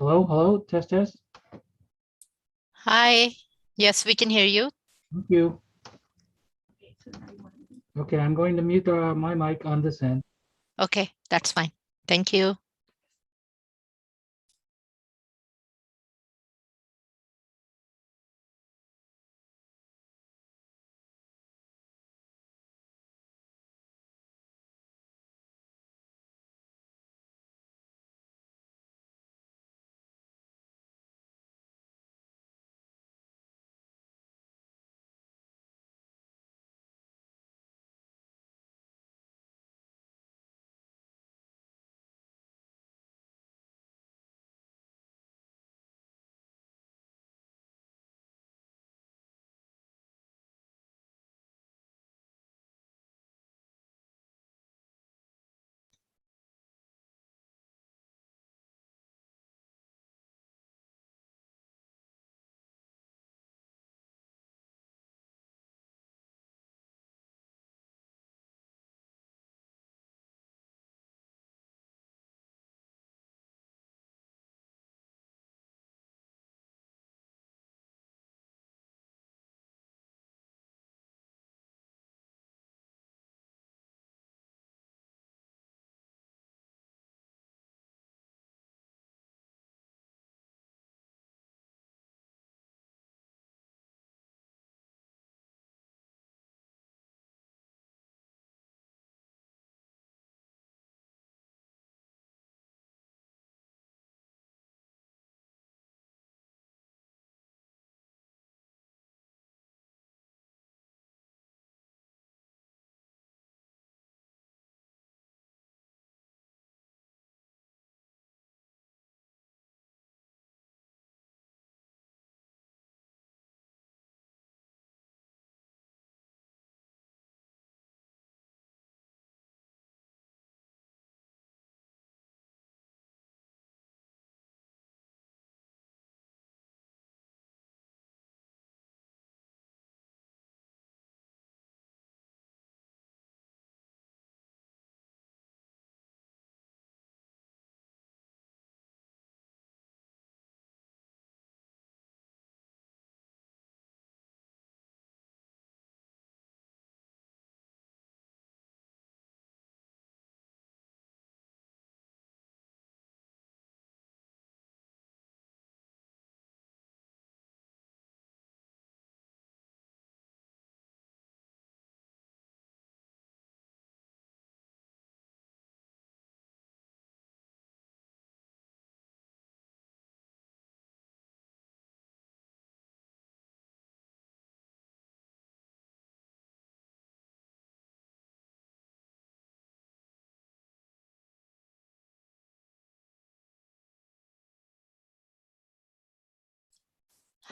Hello, hello, test, test. Hi. Yes, we can hear you. Thank you. Okay, I'm going to mute my mic on this end. Okay, that's fine. Thank you.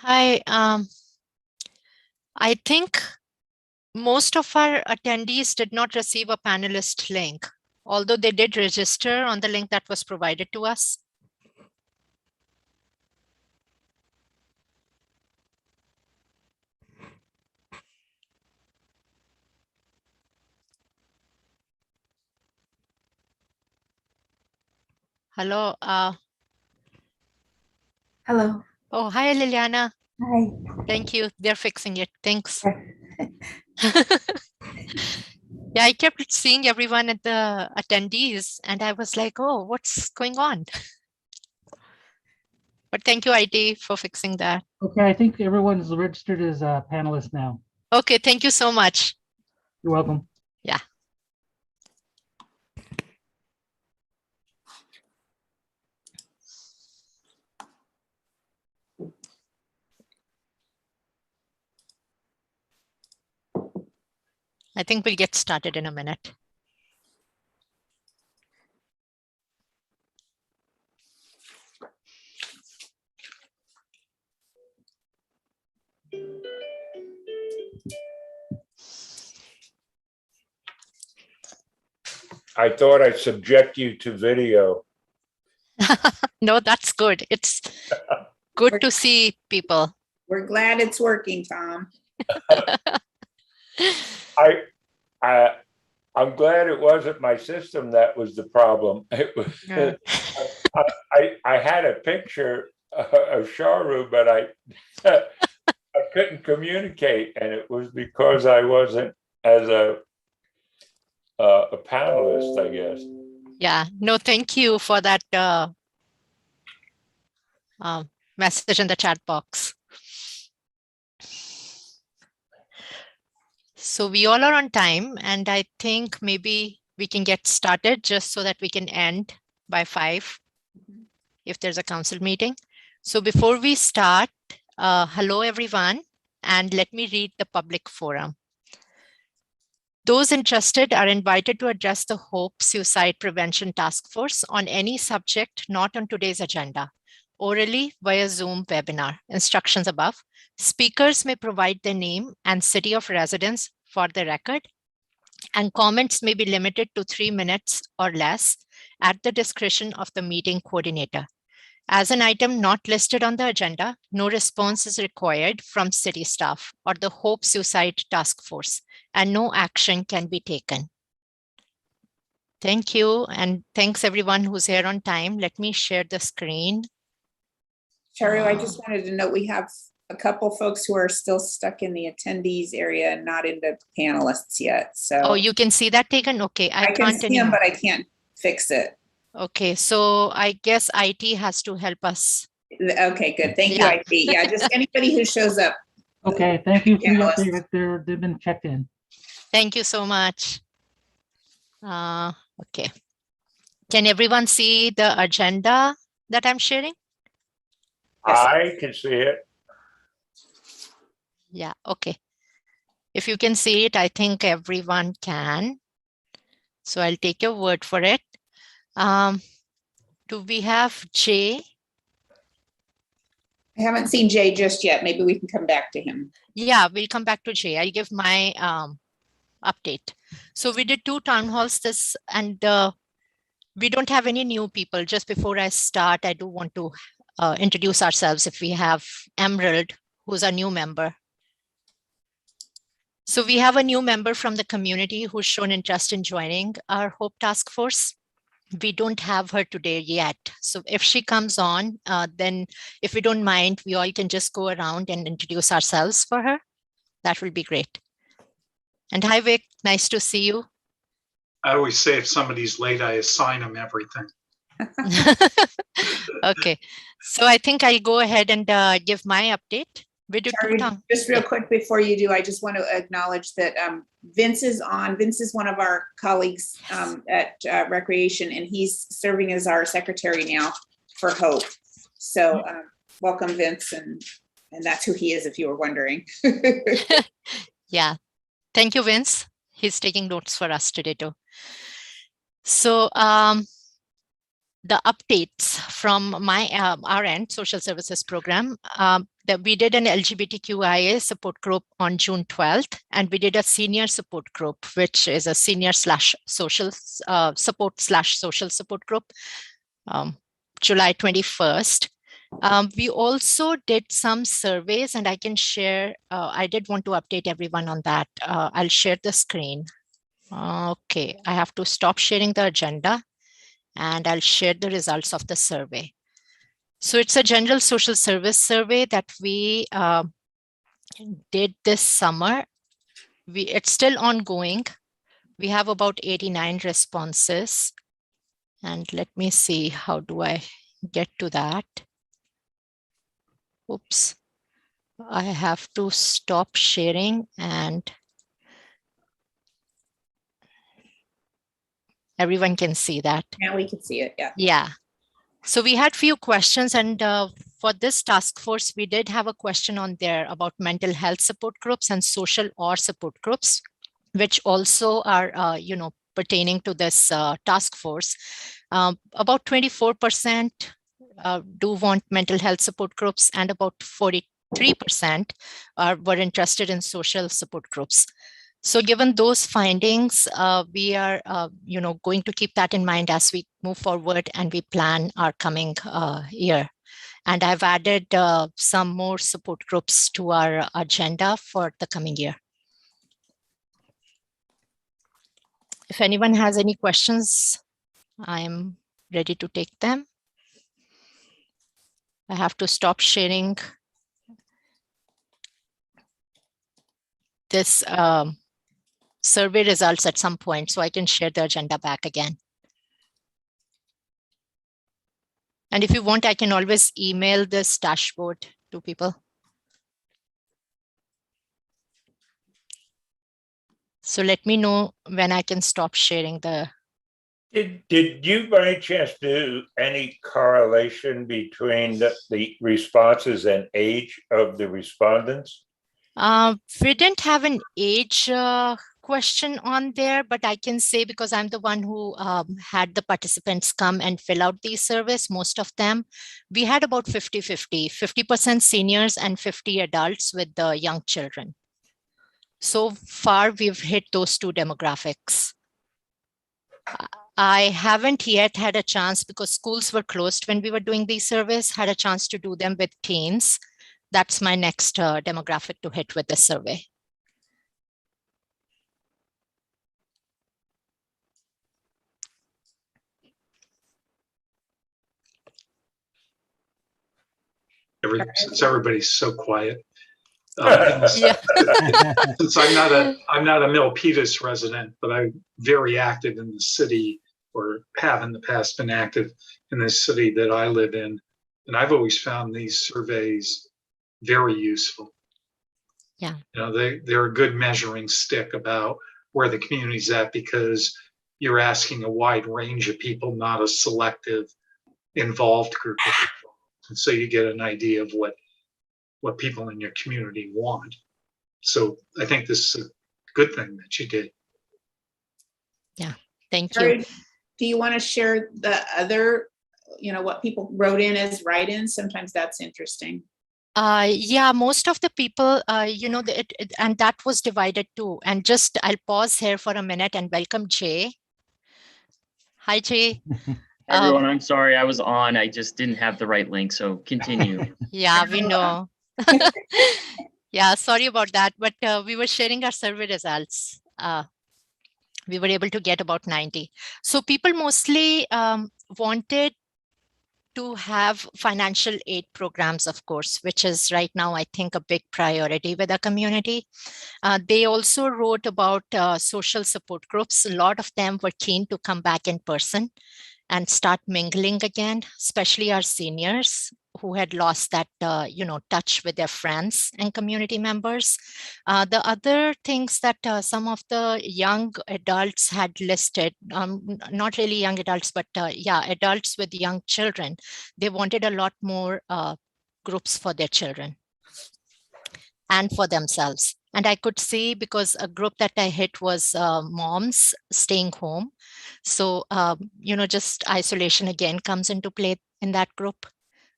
Hi. I think most of our attendees did not receive a panelist link, although they did register on the link that was provided to us. Hello. Hello. Oh, hi, Liliana. Hi. Thank you. They're fixing it. Thanks. Yeah, I kept seeing everyone at the attendees, and I was like, oh, what's going on? But thank you, IT, for fixing that. Okay, I think everyone's registered as a panelist now. Okay, thank you so much. You're welcome. Yeah. I think we'll get started in a minute. I thought I'd subject you to video. No, that's good. It's good to see people. We're glad it's working, Tom. I'm glad it wasn't my system that was the problem. It was Yeah. I had a picture of Sharu, but I couldn't communicate, and it was because I wasn't as a panelist, I guess. Yeah, no, thank you for that message in the chat box. So we all are on time, and I think maybe we can get started just so that we can end by 5 if there's a council meeting. So before we start, hello everyone, and let me read the public forum. Those interested are invited to address the Hope Suicide Prevention Task Force on any subject not on today's agenda, orally via Zoom webinar. Instructions above. Speakers may provide their name and city of residence for the record, and comments may be limited to 3 minutes or less at the discretion of the meeting coordinator. As an item not listed on the agenda, no response is required from city staff or the Hope Suicide Task Force, and no action can be taken. Thank you, and thanks everyone who's here on time. Let me share the screen. Charu, I just wanted to note we have a couple folks who are still stuck in the attendees area and not in the panelists yet. So Oh, you can see that taken? Okay, I can can't see them, anymore. but I can't fix it. Okay, so I guess IT has to help us. Okay, good. Thank Yeah. you, IT. Yeah, just anybody who shows up. Okay, thank you for the Panelists. update. They've been checked in. Thank you so much. Okay. Can everyone see the agenda that I'm sharing? Yes. I can see it. Yeah, okay. If you can see it, I think everyone can. So I'll take your word for it. Do we have Jay? I haven't seen Jay just yet. Maybe we can come back to him. Yeah, we'll come back to Jay. I'll give my update. So we did 2 town halls this, and we don't have any new people. Just before I start, I do want to introduce ourselves if we have Emerald, who's a new member. So we have a new member from the community who's shown interest in joining our Hope Task Force. We don't have her today yet. So if she comes on, then if we don't mind, we all can just go around and introduce ourselves for her. That will be great. And hi, Vic, nice to see you. I always say if somebody's late, I assign them everything. Okay, so I think I'll go ahead and give my update. We did Charu, just real quick before you do, I just want to acknowledge that Vince is on. Vince is one of our colleagues at Recreation, and he's serving as our secretary now for Hope. So welcome, Vince, and that's who he is, if you were wondering. Yeah, thank you, Vince. He's taking notes for us today too. So the updates from our end, social services program, that we did an LGBTQIA support group on June 12th, and we did a senior support group, which is a senior / social support / social support group, July 21st. We also did some surveys, and I can share, I did want to update everyone on that. I'll share the screen. Okay, I have to stop sharing the agenda, and I'll share the results of the survey. So it's a general social service survey that we did this summer. It's still ongoing. We have about 89 responses. And let me see, how do I get to that? Oops, I have to stop sharing, and everyone can see that. Now we can see it, yeah. Yeah. So we had few questions, and for this task force, we did have a question on there about mental health support groups and social or support groups, which also are, pertaining to this task force. About 24% do want mental health support groups, and about 43% were interested in social support groups. So given those findings, we are going to keep that in mind as we move forward and we plan our coming year. And I've added some more support groups to our agenda for the coming year. If anyone has any questions, I'm ready to take them. I have to stop sharing this survey results at some point so I can share the agenda back again. And if you want, I can always email this dashboard to people. So let me know when I can stop sharing the. Did you by any chance do any correlation between the responses and age of the respondents? We didn't have an age question on there, but I can say because I'm the one who had the participants come and fill out these surveys, most of them, we had about 50-50, 50% seniors and 50 adults with the young children. So far, we've hit those two demographics. I haven't yet had a chance because schools were closed when we were doing these surveys, had a chance to do them with teens. That's my next demographic to hit with this survey. Since everybody's so quiet. Yeah. Since I'm not a Milpitas resident, but I'm very active in the city, or have in the past been active in the city that I live in. And I've always found these surveys very useful. Yeah. You know, they're a good measuring stick about where the community's at, because you're asking a wide range of people, not a selective involved group of people. And so you get an idea of what people in your community want. So I think this is a good thing that you did. Yeah, thank you. Jared, do you want to share the other, what people wrote in as write-ins? Sometimes that's interesting. Yeah, most of the people, and that was divided too. And just, I'll pause here for a minute and welcome Jay. Hi, Jay. Everyone, I'm sorry, I was on. I just didn't have the right link, so continue. Yeah, we know. Yeah, sorry about that, but we were sharing our survey results. We were able to get about 90. So people mostly wanted to have financial aid programs, of course, which is right now, I think, a big priority with our community. They also wrote about social support groups. A lot of them were keen to come back in person and start mingling again, especially our seniors who had lost that, touch with their friends and community members. The other things that some of the young adults had listed, not really young adults, but adults with young children, they wanted a lot more groups for their children and for themselves. And I could see, because a group that I hit was moms staying home. So, just isolation again comes into play in that group.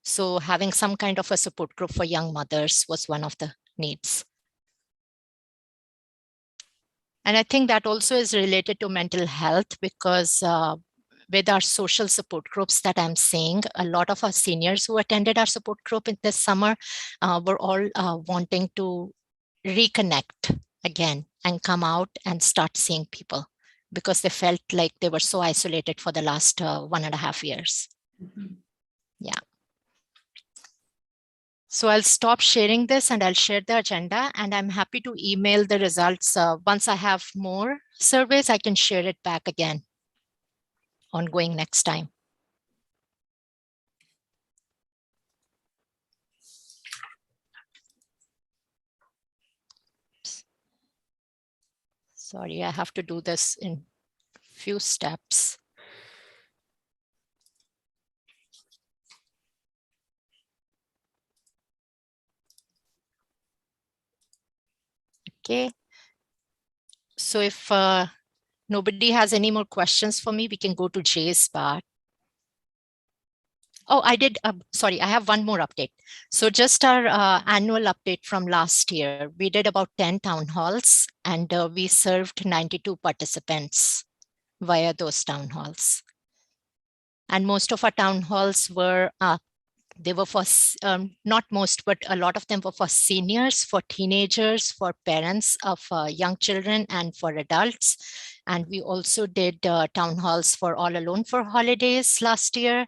So having some kind of a support group for young mothers was one of the needs. And I think that also is related to mental health, because with our social support groups that I'm seeing, a lot of our seniors who attended our support group in this summer were all wanting to reconnect again and come out and start seeing people, because they felt like they were so isolated for the last 1.5 years. Mm-hmm. Yeah. So I'll stop sharing this and I'll share the agenda, and I'm happy to email the results. Once I have more surveys, I can share it back again ongoing next time. Sorry, I have to do this in few steps. Okay. So if nobody has any more questions for me, we can go to Jay's part. Oh, I did. Sorry, I have one more update. So just our annual update from last year, we did about 10 town halls, and we served 92 participants via those town halls. And most of our town halls were They were for, not most, but a lot of them were for seniors, for teenagers, for parents of young children, and for adults. And we also did town halls for All Alone for Holidays last year.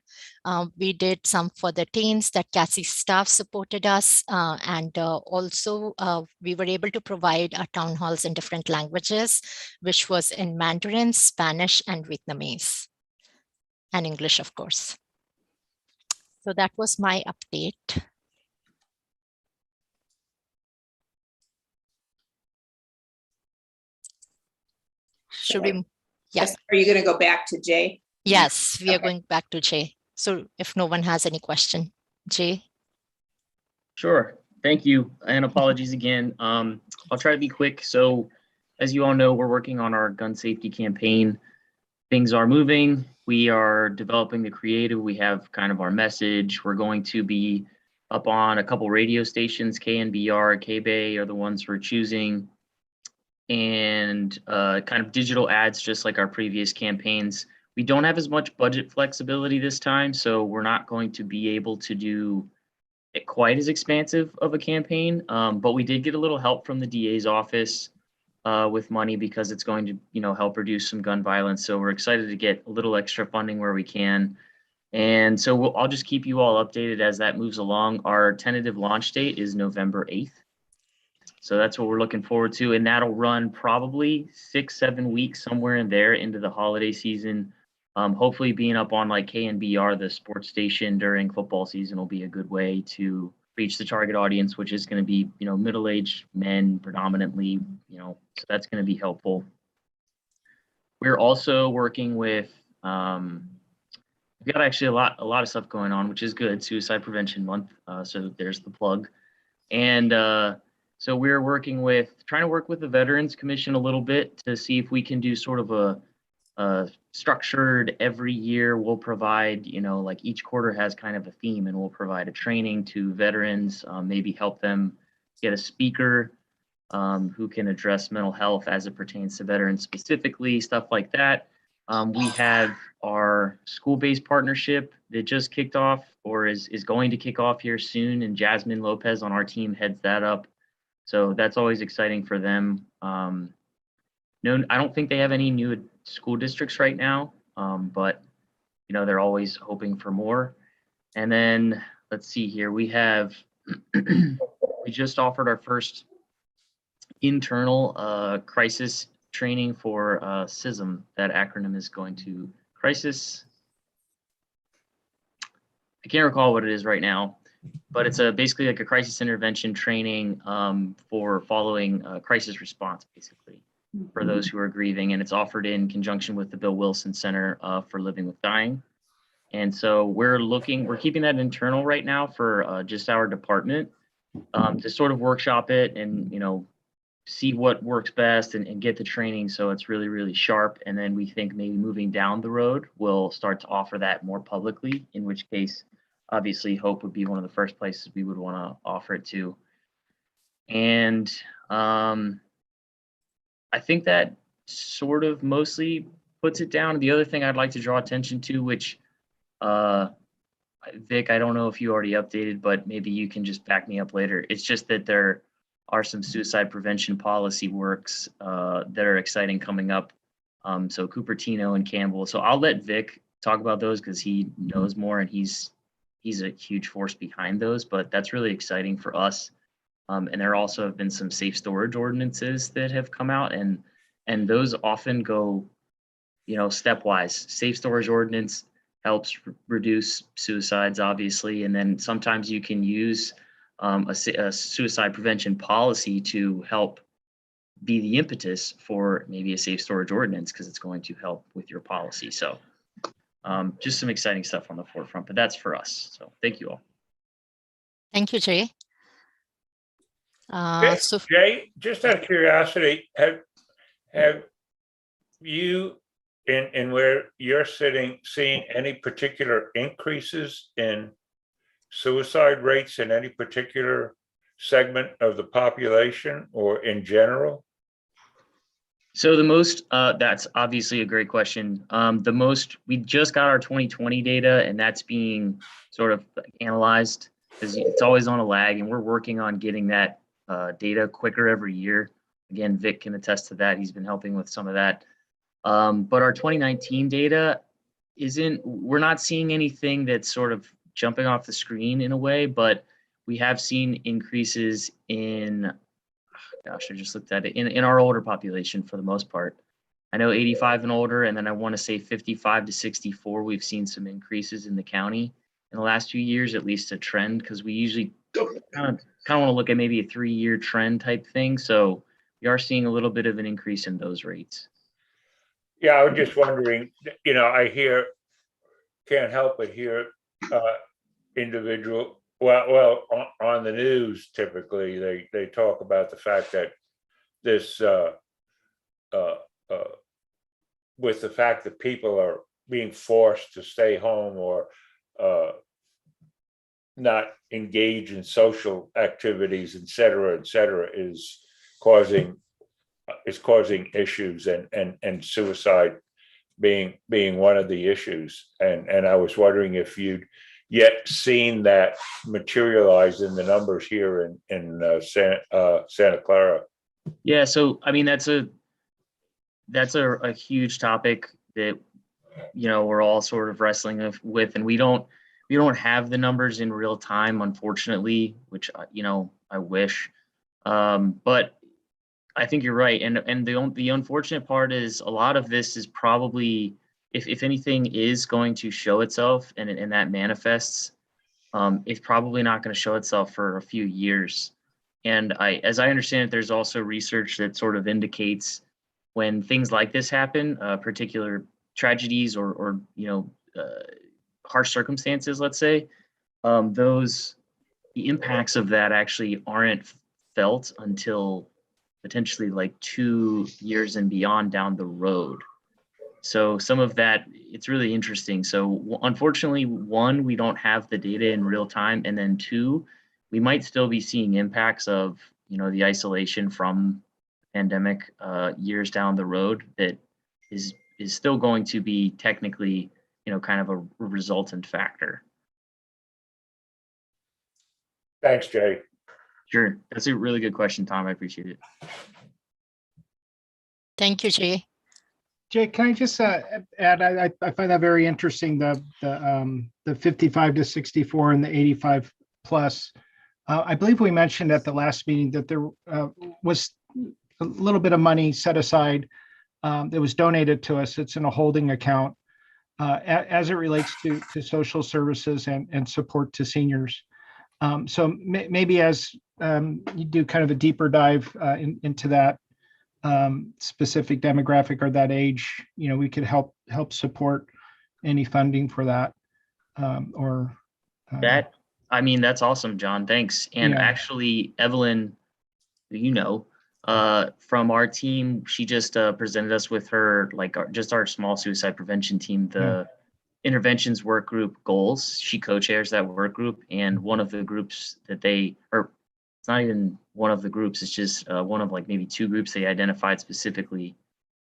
We did some for the teens that Cassie's staff supported us. And also we were able to provide town halls in different languages, which was in Mandarin, Spanish, and Vietnamese, and English, of course. So that was my update. Should we? Yes. Are you going to go back to Jay? Yes, we are Okay. going back to Jay. So if no one has any question, Jay. Sure. Thank you. And apologies again. I'll try to be quick. So as you all know, we're working on our gun safety campaign. Things are moving. We are developing the creative. We have kind of our message. We're going to be up on a couple radio stations, KNBR, K-Bay are the ones we're choosing. And kind of digital ads, just like our previous campaigns. We don't have as much budget flexibility this time, so we're not going to be able to do it quite as expansive of a campaign. But we did get a little help from the DA's office with money because it's going to, help reduce some gun violence. So we're excited to get a little extra funding where we can. And so I'll just keep you all updated as that moves along. Our tentative launch date is November 8th. So that's what we're looking forward to. And that'll run probably 6-7 weeks, somewhere in there into the holiday season. Hopefully being up on like KNBR, the sports station during football season, will be a good way to reach the target audience, which is going to be, middle-aged men predominantly, so that's going to be helpful. We're also working with, we've got actually a lot of stuff going on, which is good. Suicide Prevention Month. So there's the plug. And so we're trying to work with the Veterans Commission a little bit to see if we can do sort of a structured, every year we'll provide, like each quarter has kind of a theme, and we'll provide a training to veterans, maybe help them get a speaker who can address mental health as it pertains to veterans specifically, stuff like that. We have our school-based partnership that just kicked off, or is going to kick off here soon, and Jasmine Lopez on our team heads that up. So that's always exciting for them. No, I don't think they have any new school districts right now, but they're always hoping for more. And then let's see here, we have we just offered our first internal crisis training for CISM. That acronym is going to crisis. I can't recall what it is right now, but it's basically like a crisis intervention training for following crisis response, basically, for those who are grieving. And it's offered in conjunction with the Bill Wilson Center for Living with Dying. And so we're keeping that internal right now for just our department to sort of workshop it and, see what works best and get the training so it's really, really sharp. And then we think maybe moving down the road, we'll start to offer that more publicly, in which case, obviously, Hope would be one of the first places we would want to offer it to. And I think that sort of mostly puts it down. The other thing I'd like to draw attention to, which Vic, I don't know if you already updated, but maybe you can just back me up later. It's just that there are some suicide prevention policy works that are exciting coming up. So Cupertino and Campbell. So I'll let Vic talk about those because he knows more and he's a huge force behind those, but that's really exciting for us. And there also have been some safe storage ordinances that have come out, and those often go, stepwise. Safe storage ordinance helps reduce suicides, obviously, and then sometimes you can use a suicide prevention policy to help be the impetus for maybe a safe storage ordinance because it's going to help with your policy. So just some exciting stuff on the forefront, but that's for us. So thank you all. Thank you, Jay. So Jay, just out of curiosity, have you in where you're sitting seen any particular increases in suicide rates in any particular segment of the population or in general? So the most, that's obviously a great question. We just got our 2020 data, and that's being sort of analyzed because it's always on a lag, and we're working on getting that data quicker every year. Again, Vic can attest to that. He's been helping with some of that. But our 2019 data we're not seeing anything that's sort of jumping off the screen in a way, but we have seen increases in, gosh, I just looked at it, in our older population for the most part. I know 85 and older, and then I want to say 55 to 64, we've seen some increases in the county in the last few years, at least a trend, because we usually kind of want to look at maybe a 3-year trend type thing. So we are seeing a little bit of an increase in those rates. Yeah, I was just wondering, can't help but hear individual, on the news, typically, they talk about the fact that this, with the fact that people are being forced to stay home or not engage in social activities, et cetera, is causing issues, and suicide being one of the issues. And I was wondering if you'd yet seen that materialize in the numbers here in Santa Clara. Yeah, so I mean that's a huge topic that we're all sort of wrestling with, and we don't have the numbers in real time, unfortunately, which I wish. But I think you're right, and the unfortunate part is a lot of this is probably, if anything is going to show itself and that manifests, it's probably not going to show itself for a few years. And as I understand it, there's also research that sort of indicates when things like this happen, particular tragedies or harsh circumstances, let's say, the impacts of that actually aren't felt until potentially like 2 years and beyond down the road. So some of that, it's really interesting. So unfortunately, 1, we don't have the data in real time. And then 2, we might still be seeing impacts of, the isolation from pandemic years down the road that is still going to be technically, kind of a resultant factor. Thanks, Jay. Sure. That's a really good question, Tom. I appreciate it. Thank you, Jay. Jay, can I just add, I find that very interesting, the 55 to 64 and the 85 plus. I believe we mentioned at the last meeting that there was a little bit of money set aside that was donated to us. It's in a holding account as it relates to social services and support to seniors. So maybe as you do kind of a deeper dive into that specific demographic or that age, we could help support any funding for that. That's awesome, John. Thanks. And actually, Evelyn, from our team, she just presented us with her, our small suicide prevention team, the interventions work group goals. She co-chairs that work group, and one of the groups that it's not even one of the groups, it's just one of maybe 2 groups they identified specifically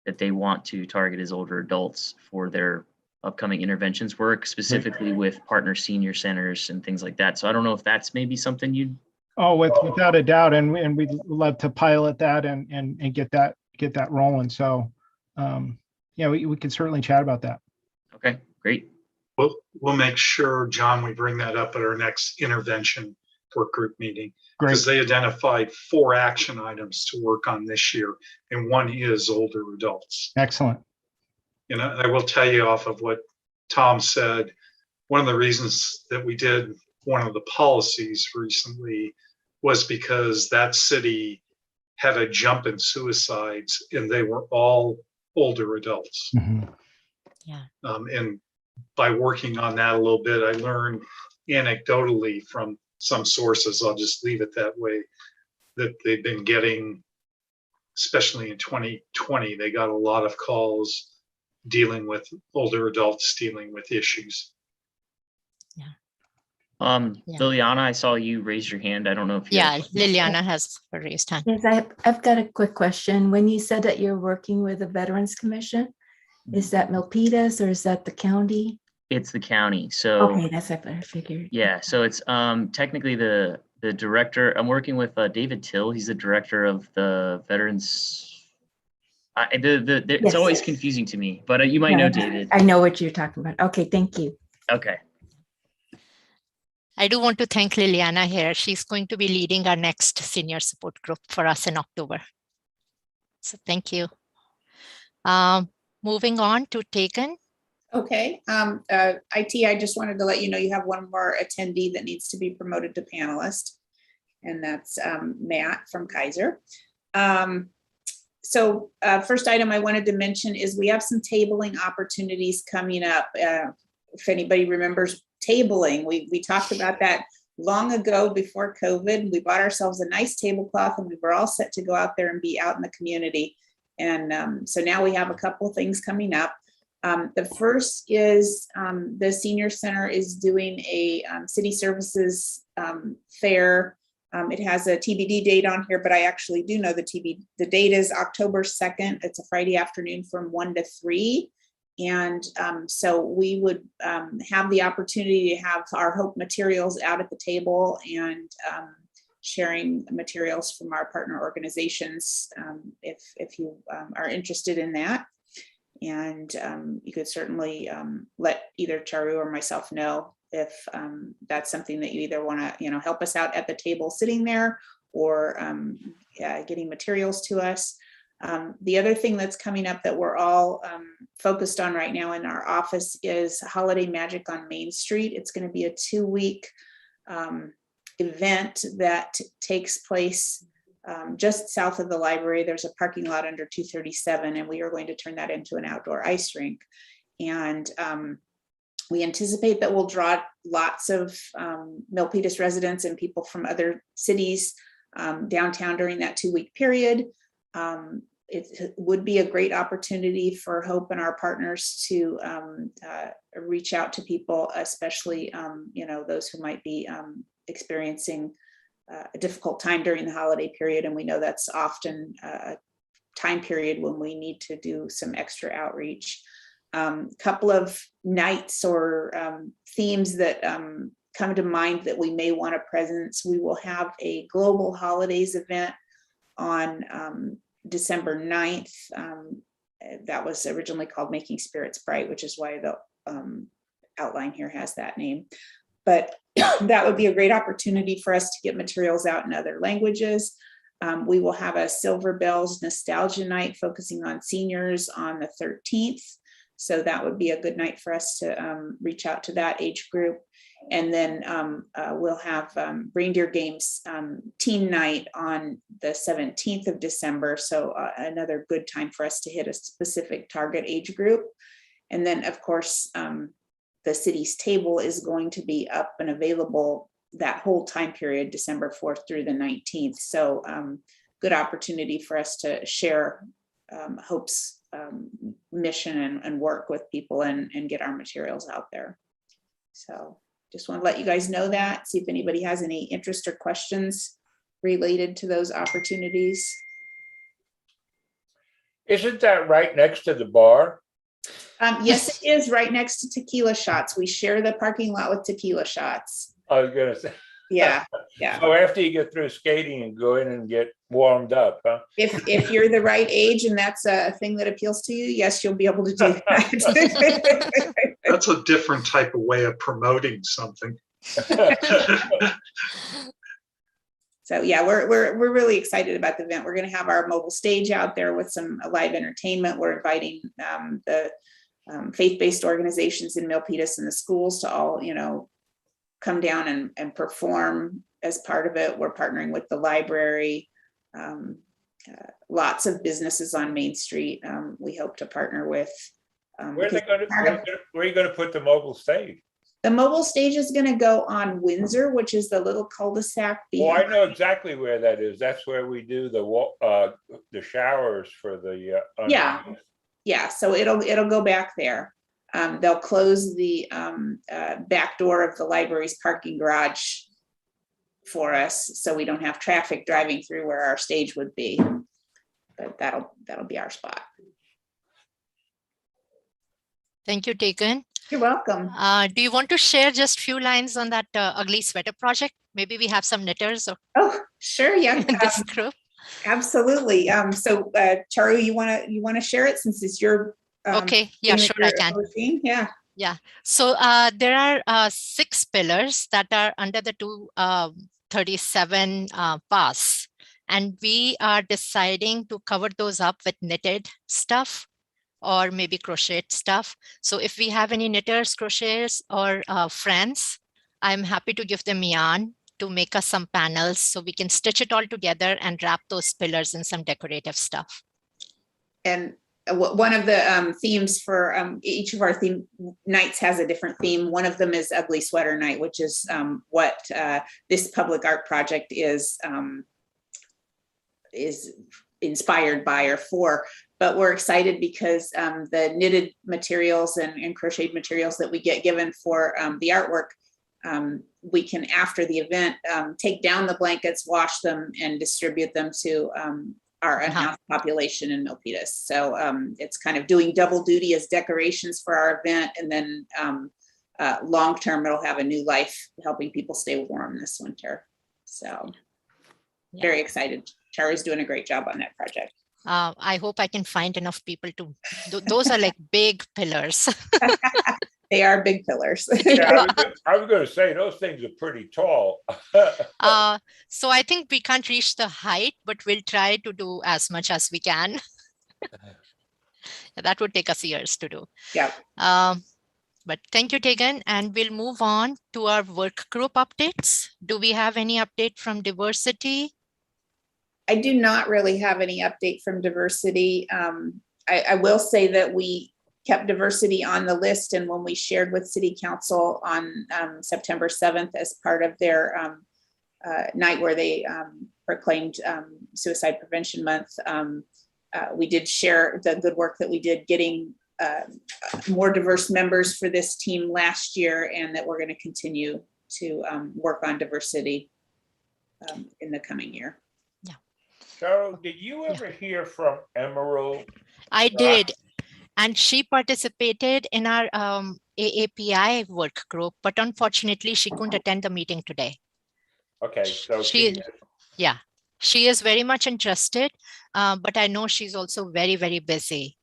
that they want to target as older adults for their upcoming interventions work, specifically with partner senior centers and things like that. So I don't know if that's maybe something you'd. Oh, without a doubt, and we'd love to pilot that and get that rolling. So, we can certainly chat about that. Okay, great. We'll make sure, John, we bring that up at our next intervention work group meeting. Great. Because they identified 4 action items to work on this year, and 1 is older adults. Excellent. I will tell you off of what Tom said, one of the reasons that we did one of the policies recently was because that city had a jump in suicides, and they were all older adults. Mm-hmm. Yeah. And by working on that a little bit, I learned anecdotally from some sources, I'll just leave it that way, that they've been getting, especially in 2020, they got a lot of calls dealing with older adults dealing with issues. Yeah. Yeah. Liliana, I saw you raise your hand. I don't know if you Yeah, Liliana has her raised hand. Yes, I've got a quick question. When you said that you're working with the Veterans Commission, is that Milpitas or is that the county? It's the county. So Okay, that's what I figured. yeah, so it's technically the director. I'm working with David Till. He's the director of the Veterans. It's Yes. always confusing to me, but you might know David. I know what you're talking about. Okay, thank you. Okay. I do want to thank Liliana here. She's going to be leading our next senior support group for us in October. So thank you. Moving on to Taken. Okay, IT, I just wanted to let you know you have one more attendee that needs to be promoted to panelist. And that's Matt from Kaiser. So first item I wanted to mention is we have some tabling opportunities coming up. If anybody remembers tabling, we talked about that long ago before COVID. We bought ourselves a nice tablecloth and we were all set to go out there and be out in the community. And so now we have a couple of things coming up. The first is the Senior Center is doing a city services fair. It has a TBD date on here, but I actually do know the date is October 2nd. It's a Friday afternoon from 1 to 3. And so we would have the opportunity to have our Hope materials out at the table and sharing materials from our partner organizations if you are interested in that. And you could certainly let either Charu or myself know if that's something that you either want to, help us out at the table sitting there or getting materials to us. The other thing that's coming up that we're all focused on right now in our office is Holiday Magic on Main Street. It's going to be a 2-week event that takes place just south of the library. There's a parking lot under 237, and we are going to turn that into an outdoor ice rink. And we anticipate that we'll draw lots of Milpitas residents and people from other cities downtown during that 2-week period. It would be a great opportunity for Hope and our partners to reach out to people, especially those who might be experiencing a difficult time during the holiday period. And we know that's often a time period when we need to do some extra outreach. Couple of nights or themes that come to mind that we may want to presence. We will have a global holidays event on December 9th. That was originally called Making Spirits Bright, which is why the outline here has that name. But that would be a great opportunity for us to get materials out in other languages. We will have a Silver Bells Nostalgia Night focusing on seniors on the 13th. So that would be a good night for us to reach out to that age group. And then we'll have Reindeer Games Teen Night on the 17th of December. So another good time for us to hit a specific target age group. And then, of course, the city's table is going to be up and available that whole time period, December 4th through the 19th. So good opportunity for us to share Hope's mission and work with people and get our materials out there. So just want to let you guys know that, see if anybody has any interest or questions related to those opportunities. Isn't that right next to the bar? Yes, it is right next to Tequila Shots. We share the parking lot with Tequila Shots. I was gonna say. Yeah. So after you get through skating and go in and get warmed up, huh? If you're the right age and that's a thing that appeals to you, yes, you'll be able to do that. That's a different type of way of promoting something. So yeah, we're really excited about the event. We're going to have our mobile stage out there with some live entertainment. We're inviting the faith-based organizations in Milpitas and the schools to all, come down and perform as part of it. We're partnering with the library, lots of businesses on Main Street. We hope to partner with. Where are you going to put the mobile stage? The mobile stage is going to go on Windsor, which is the little cul-de-sac. Oh, I know exactly where that is. That's where we do the showers for the. Yeah. So it'll go back there. They'll close the back door of the library's parking garage for us, so we don't have traffic driving through where our stage would be. But that'll be our spot. Thank you, Tegan. You're welcome. Do you want to share just few lines on that ugly sweater project? Maybe we have some knitters or Oh, sure, yeah. in this group. Absolutely. So Charu, you wanna share it since it's your Okay, yeah, thing that sure, I you're can. overseeing? Yeah. So there are 6 pillars that are under the 237 pass, and we are deciding to cover those up with knitted stuff or maybe crocheted stuff. So if we have any knitters, crocheters, or friends, I'm happy to give them yarn to make us some panels so we can stitch it all together and wrap those pillars in some decorative stuff. And one of the themes for each of our theme nights has a different theme. One of them is Ugly Sweater Night, which is what this public art project is inspired by or for. But we're excited because the knitted materials and crocheted materials that we get given for the artwork, we can, after the event, take down the blankets, wash them, and distribute them to our unhoused population in Milpitas. So it's kind of doing double duty as decorations for our event, and then long term it'll have a new life helping people stay warm this winter. So very excited. Charu's doing a great job on that project. I hope I can find enough people to, those are like big pillars. They are big pillars. Yeah, I was going to say those things are pretty tall. So I think we can't reach the height, but we'll try to do as much as we can. That would take us years to do. Yeah. But thank you, Tegan. And we'll move on to our work group updates. Do we have any update from diversity? I do not really have any update from diversity. I will say that we kept diversity on the list, and when we shared with City Council on September 7th as part of their night where they proclaimed Suicide Prevention Month, we did share the good work that we did getting more diverse members for this team last year, and that we're going to continue to work on diversity in the coming year. Cheryl, did you ever hear from Emerald? I did. And she participated in our AAPI work group, but unfortunately she couldn't attend the meeting today. Okay, so She is very much interested, but I know she's also very, very busy.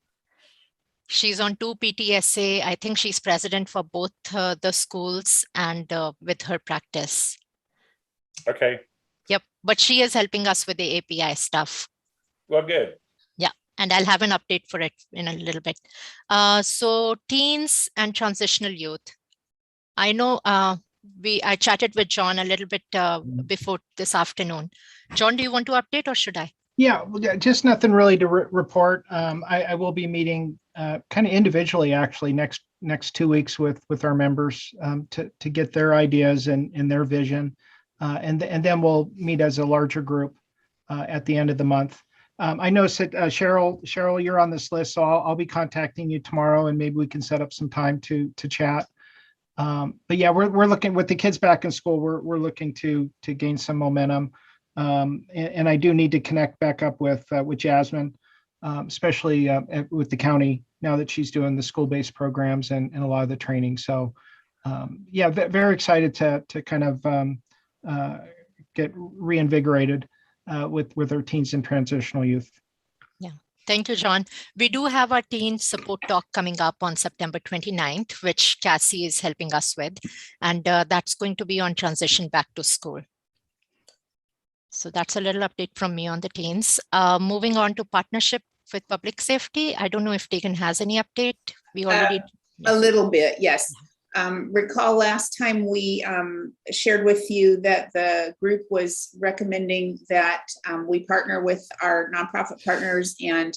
She's on 2 PTSA. I think she's president for both the schools and with her practice. Okay, Yep, but she is helping us with the API stuff. well, good. And I'll have an update for it in a little bit. So teens and transitional youth. I know I chatted with John a little bit before this afternoon. John, do you want to update or should I? Yeah, well, just nothing really to report. I will be meeting kind of individually, actually, next 2 weeks with our members to get their ideas and their vision. And then we'll meet as a larger group at the end of the month. I noticed that Cheryl, you're on this list, so I'll be contacting you tomorrow, and maybe we can set up some time to chat. But yeah, we're looking with the kids back in school. We're looking to gain some momentum, and I do need to connect back up with Jasmine, especially with the county now that she's doing the school-based programs and a lot of the training. So yeah, very excited to kind of get reinvigorated with our teens and transitional youth. Yeah, thank you, John. We do have our teen support talk coming up on September 29th, which Cassie is helping us with. And that's going to be on transition back to school. So that's a little update from me on the teens. Moving on to partnership with public safety. I don't know if Tegan has any update. We already. A little bit, yes. Recall last time we shared with you that the group was recommending that we partner with our nonprofit partners and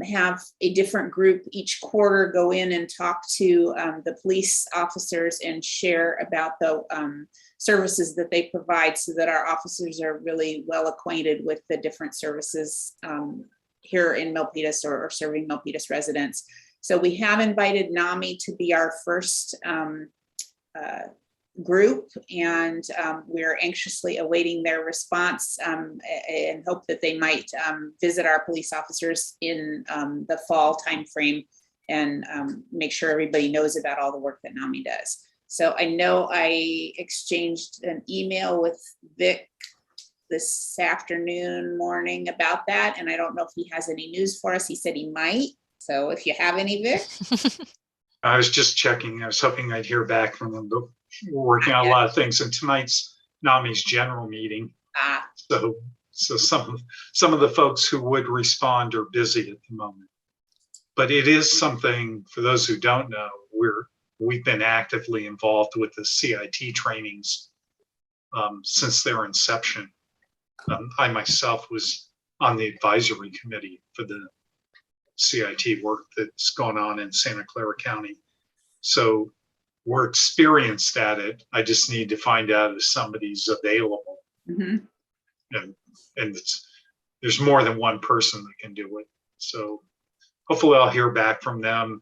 have a different group each quarter go in and talk to the police officers and share about the services that they provide, so that our officers are really well acquainted with the different services here in Milpitas or serving Milpitas residents. So we have invited NAMI to be our first group, and we're anxiously awaiting their response and hope that they might visit our police officers in the fall timeframe and make sure everybody knows about all the work that NAMI does. So I know I exchanged an email with Vic this morning about that, and I don't know if he has any news for us. He said he might. So if you have any, Vic. I was just checking. I was hoping I'd hear back from them, but we're working on a lot of things. And tonight's NAMI's general meeting. So some of the folks who would respond are busy at the moment. But it is something, for those who don't know, we've been actively involved with the CIT trainings since their inception. I myself was on the advisory committee for the CIT work that's going on in Santa Clara County. So we're experienced at it. I just need to find out if somebody's available. Mm-hmm. And there's more than one person that can do it. So hopefully I'll hear back from them.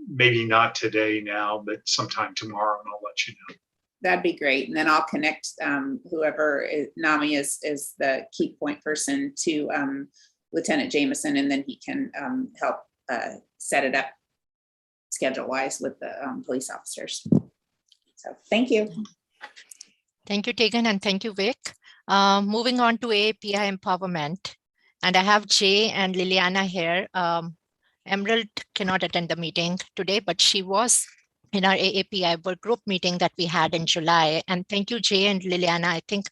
Maybe not today now, but sometime tomorrow, and I'll let you know. That'd be great. And then I'll connect whoever NAMI is the key point person to Lieutenant Jameson, and then he can help set it up schedule-wise with the police officers. So thank you. Thank you, Tegan, and thank you, Vic. Moving on to AAPI empowerment. And I have Jay and Liliana here. Emerald cannot attend the meeting today, but she was in our AAPI work group meeting that we had in July. And thank you, Jay and Liliana. I think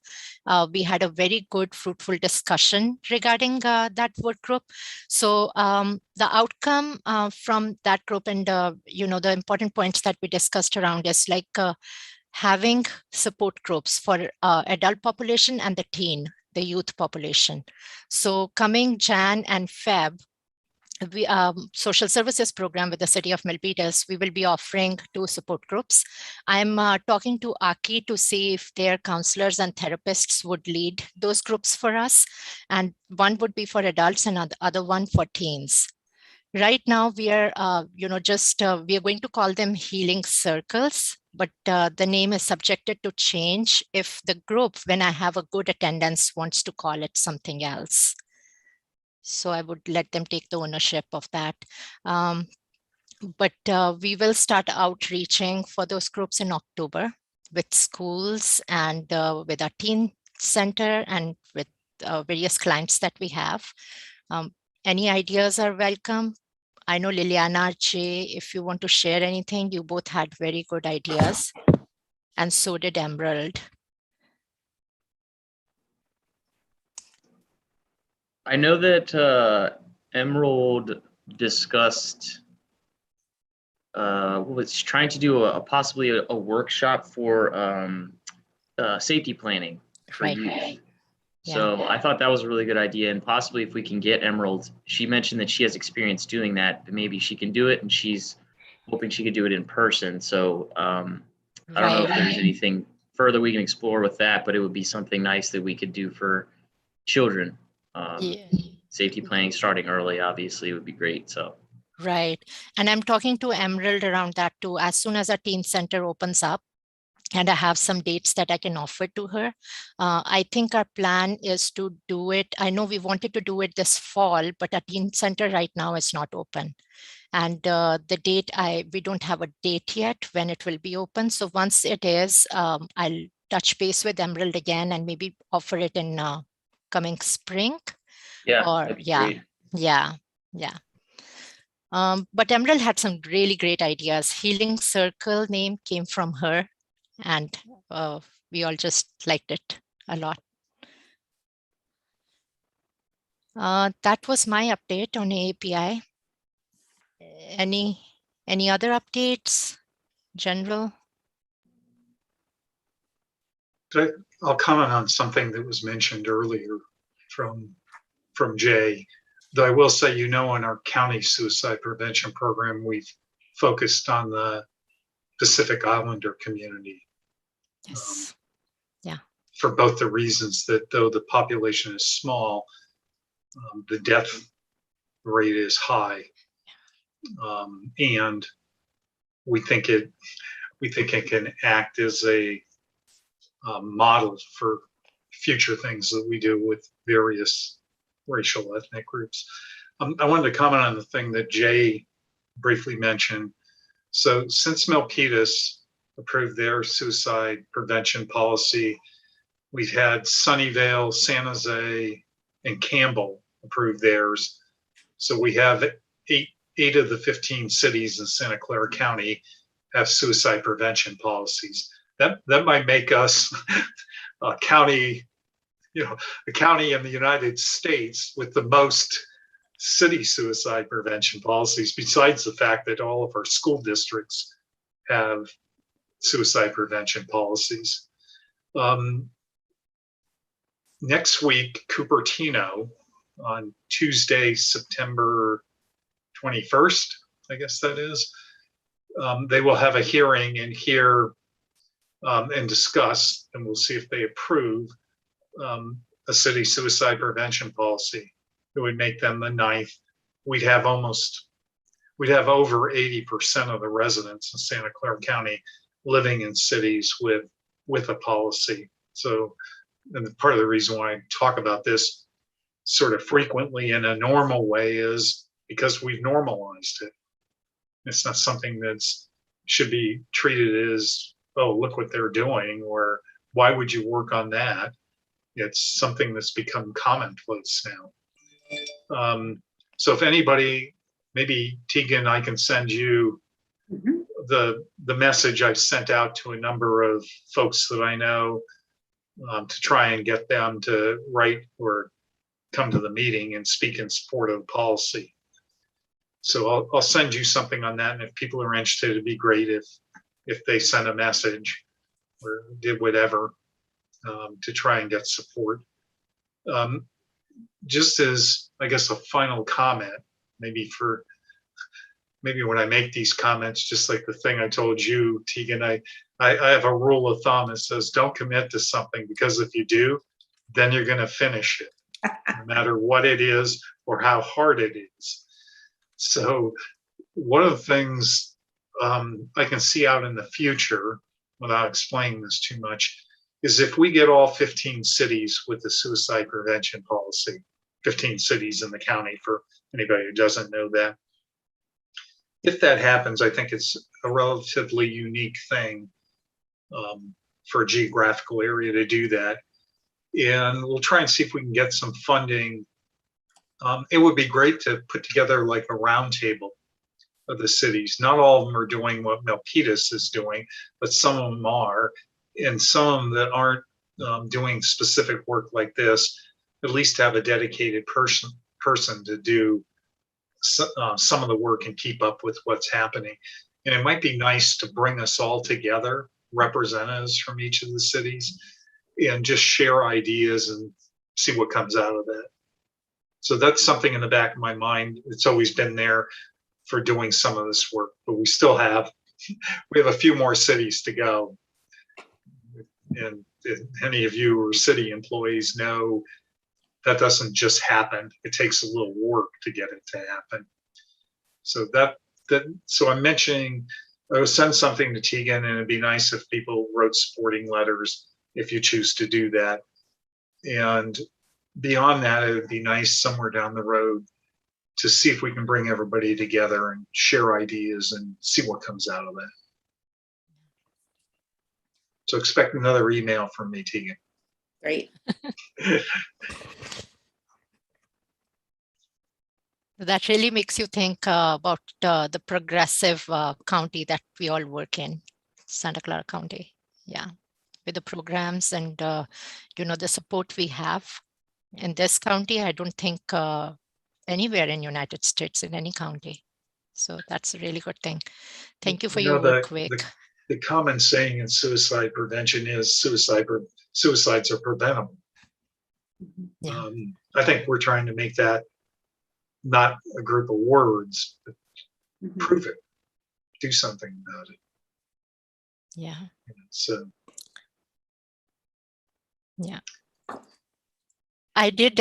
we had a very good, fruitful discussion regarding that work group. So the outcome from that group and, the important points that we discussed around is like having support groups for adult population and the youth population. So coming Jan and Feb, we social services program with the city of Milpitas, we will be offering 2 support groups. I'm talking to Aki to see if their counselors and therapists would lead those groups for us. And one would be for adults and the other one for teens. Right now, we are, we are going to call them healing circles, but the name is subjected to change if the group, when I have a good attendance, wants to call it something else. So I would let them take the ownership of that. But we will start outreaching for those groups in October with schools and with our teen center and with various clients that we have. Any ideas are welcome. I know Liliana, Jay, if you want to share anything, you both had very good ideas. And so did Emerald. I know that Emerald discussed was trying to do possibly a workshop for safety planning for youth. So I thought that was a really good idea, and possibly if we can get Emerald, she mentioned that she has experience doing that, but maybe she can do it, and she's hoping she could do it in person. So I don't know if there's anything further we can explore with that, but it would be something nice that we could do for children. Safety planning starting early, obviously, would be great. So right. And I'm talking to Emerald around that too. As soon as our teen center opens up and I have some dates that I can offer to her, I think our plan is to do it. I know we wanted to do it this fall, but our teen center right now is not open. And the date, we don't have a date yet when it will be open. So once it is, I'll touch base with Emerald again and maybe offer it in coming spring. But Emerald had some really great ideas. Healing Circle name came from her, and we all just liked it a lot. That was my update on AAPI. Any other updates, general? I'll comment on something that was mentioned earlier from Jay, though I will say, in our county suicide prevention program, we've focused on the Pacific Islander community. Yes. For both the reasons that though the population is small, the death rate is high. And we think it can act as a model for future things that we do with various racial ethnic groups. I wanted to comment on the thing that Jay briefly mentioned. So since Milpitas approved their suicide prevention policy, we've had Sunnyvale, San Jose, and Campbell approve theirs. So we have eight of the 15 cities in Santa Clara County have suicide prevention policies. That might make us a county, a county in the United States with the most city suicide prevention policies, besides the fact that all of our school districts have suicide prevention policies. Next week, Cupertino, on Tuesday, September 21st, I guess that is, they will have a hearing and hear and discuss, and we'll see if they approve a city suicide prevention policy. It would make them the 9th. We'd have over 80% of the residents in Santa Clara County living in cities with a policy. So, and part of the reason why I talk about this sort of frequently in a normal way is because we've normalized it. It's not something that's should be treated as, oh, look what they're doing, or why would you work on that? It's something that's become commonplace now. So if anybody, maybe Tegan, I can send you the message I've sent out to a number of folks that I know to try and get them to write or come to the meeting and speak in support of policy. So I'll send you something on that, and if people are interested, it'd be great if they send a message or did whatever to try and get support. Just as, I guess, a final comment, maybe when I make these comments, just like the thing I told you, Tegan, I have a rule of thumb that says don't commit to something, because if you do, then you're going to finish it, no matter what it is or how hard it is. So one of the things I can see out in the future, without explaining this too much, is if we get all 15 cities with the suicide prevention policy, 15 cities in the county for anybody who doesn't know that. If that happens, I think it's a relatively unique thing for a geographical area to do that. And we'll try and see if we can get some funding. It would be great to put together like a roundtable of the cities. Not all of them are doing what Milpitas is doing, but some of them are. And some that aren't doing specific work like this, at least have a dedicated person to do some of the work and keep up with what's happening. And it might be nice to bring us all together, representatives from each of the cities, and just share ideas and see what comes out of that. So that's something in the back of my mind. It's always been there for doing some of this work, but we have a few more cities to go. And if any of you who are city employees know that doesn't just happen. It takes a little work to get it to happen. So so I'm mentioning, I will send something to Tegan, and it'd be nice if people wrote supporting letters if you choose to do that. And beyond that, it would be nice somewhere down the road to see if we can bring everybody together and share ideas and see what comes out of that. So expect another email from me, Tegan. Great. That really makes you think about the progressive county that we all work in, Santa Clara County. Yeah, with the programs and the support we have in this county. I don't think anywhere in United States in any county. So that's a really good thing. Thank you for your work, Vic. The common saying in suicide prevention is suicides are preventable. Yeah. I think we're trying to make that not a group of words, but prove it, do something about it. Yeah. So. Yeah. I did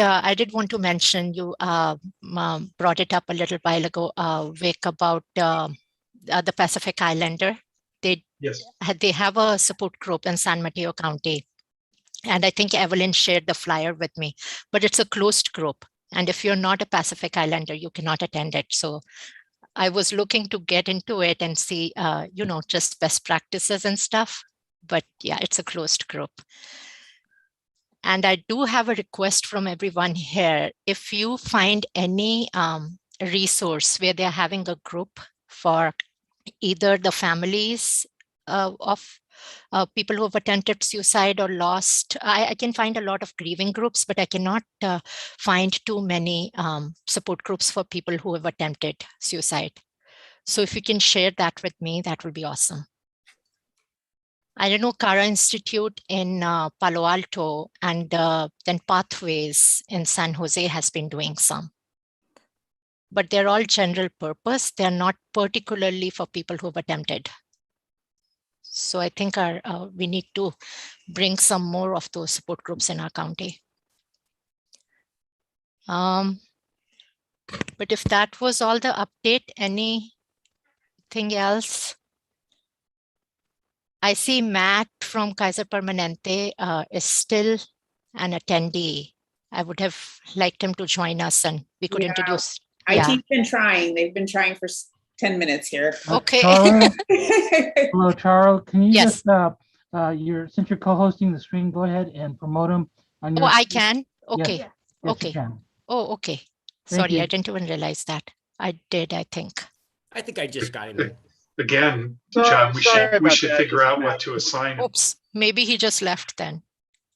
want to mention, you brought it up a little while ago, Vic, about the Pacific Islander. Yes. They have a support group in San Mateo County. And I think Evelyn shared the flyer with me, but it's a closed group. And if you're not a Pacific Islander, you cannot attend it. So I was looking to get into it and see, just best practices and stuff. But yeah, it's a closed group. And I do have a request from everyone here. If you find any resource where they're having a group for either the families of people who have attempted suicide or lost, I can find a lot of grieving groups, but I cannot find too many support groups for people who have attempted suicide. So if you can share that with me, that will be awesome. I don't know, Cara Institute in Palo Alto and then Pathways in San Jose has been doing some. But they're all general purpose. They're not particularly for people who have attempted. So I think we need to bring some more of those support groups in our county. But if that was all the update, anything else? I see Matt from Kaiser Permanente is still an attendee. I would have liked him to join us and we could Yeah. introduce. IT's been trying. They've been trying for 10 minutes here. Okay. Charo? Hello, Charo. Can you Yes. just, since you're co-hosting the stream, go ahead and promote them on your. Oh, I can? Okay. Yes, you Okay. can. Oh, okay. Thank Sorry, you. I didn't even realize that. I did, I think. I think I just got him. Again, Sorry- John, we sorry should about that. figure out what to assign him. Oops, maybe he just left then.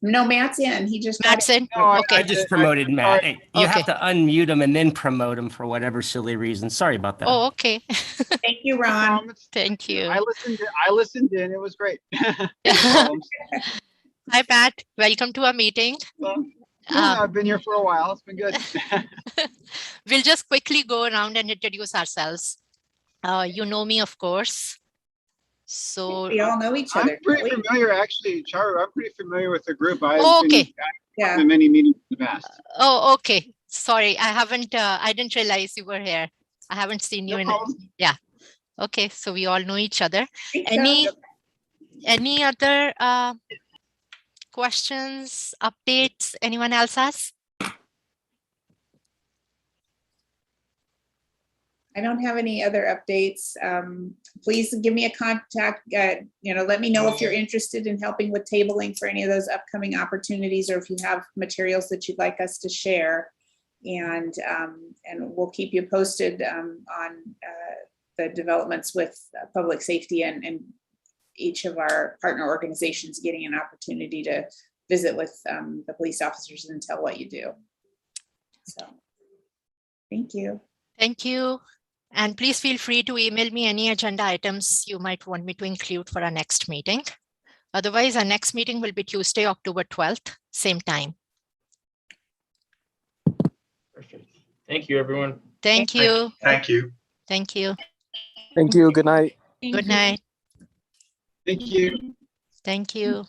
No, Matt's in. He just got Matt's in? No, I Okay. I just promoted Matt. Hey, you have Okay. to unmute him and then promote him for whatever silly reason. Sorry about that. Oh, okay. Thank you, Ron. Thank you. I listened in. It was great. No problems. Hi, Matt. Welcome to our meeting. Well, yeah, Um, I've been here for a while. It's been good. We'll just quickly go around and introduce ourselves. You know me, of course. So, We all know each I'm other. pretty don't we? familiar, actually, Charu. I'm pretty familiar with the group. I've Oh, been okay. Yeah. in many meetings in the past. oh, okay. Sorry, I didn't realize you were here. I haven't seen you No in, problem. okay, so we all know each other. Think so. Any other questions, updates, anyone else has? I don't have any other updates. Please give me a contact, let me know if you're interested in helping with tabling for any of those upcoming opportunities, or if you have materials that you'd like us to share. And we'll keep you posted on the developments with public safety and each of our partner organizations getting an opportunity to visit with the police officers and tell what you do. So, thank you. Thank you. And please feel free to email me any agenda items you might want me to include for our next meeting. Otherwise, our next meeting will be Tuesday, October 12th, same time. Perfect. Thank you, everyone. Thank you. Thank you. Thank you. Thank you. Good night. Thank Good you. night. Thank you. Thank you.